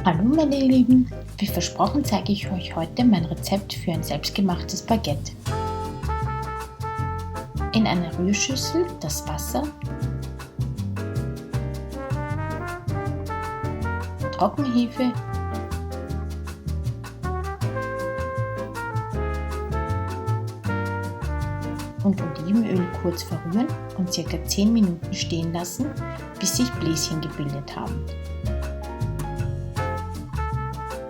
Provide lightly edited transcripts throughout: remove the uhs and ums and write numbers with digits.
Hallo meine Lieben, wie versprochen zeige ich euch heute mein Rezept für ein selbstgemachtes Baguette. In einer Rührschüssel das Wasser, Trockenhefe, und Olivenöl kurz verrühren und ca. 10 Minuten stehen lassen, bis sich Bläschen gebildet haben.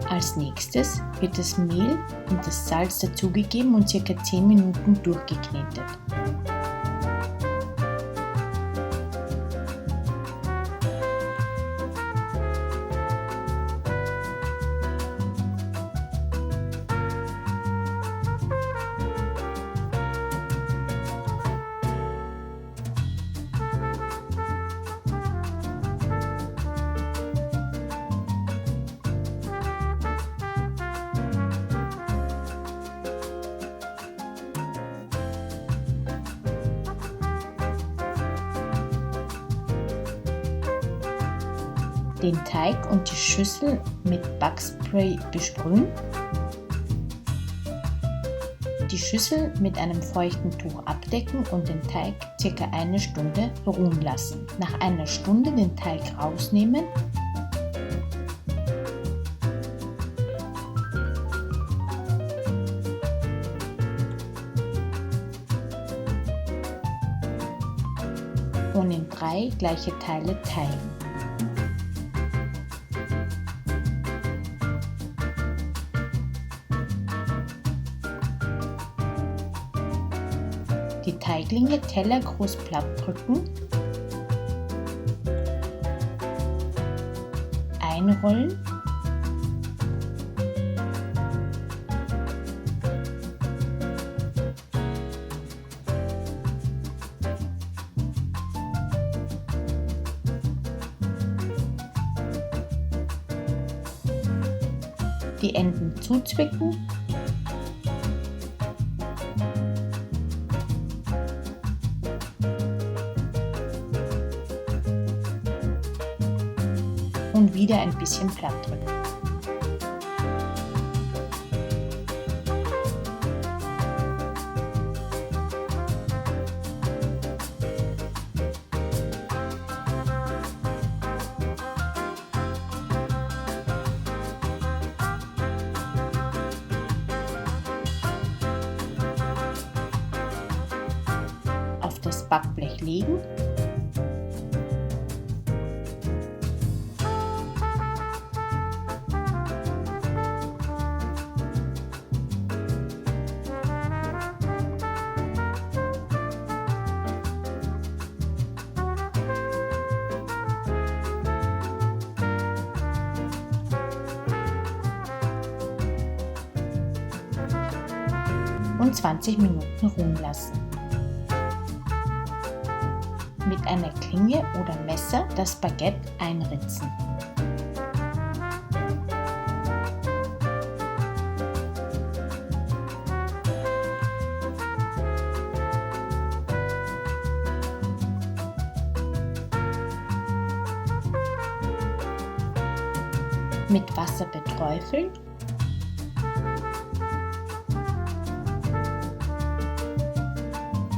Als nächstes wird das Mehl und das Salz dazugegeben und ca. 10 Minuten durchgeknetet. Den Teig und die Schüssel mit Backspray besprühen. Die Schüssel mit einem feuchten Tuch abdecken und den Teig ca. 1 Stunde ruhen lassen. Nach einer Stunde den Teig rausnehmen . Und in 3 gleiche Teile teilen. Die Teiglinge tellergroß platt drücken, einrollen die Enden zuzwicken und wieder ein bisschen platt drücken. Auf das Backblech legen . Und 20 Minuten ruhen lassen. Mit einer Klinge oder Messer das Baguette einritzen. Mit Wasser beträufeln .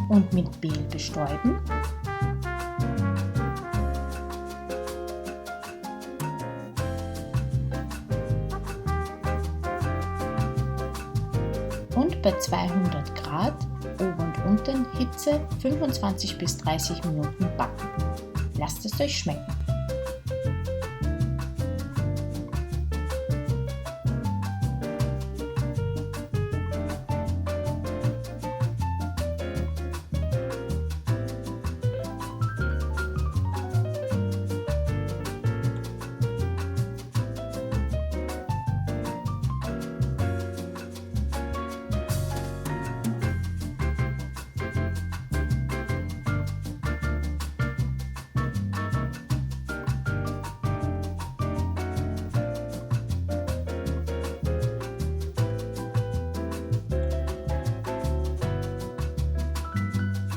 Und mit Mehl bestäuben . Und bei 200 Grad Ober- und Unterhitze 25 bis 30 Minuten backen. Lasst es euch schmecken.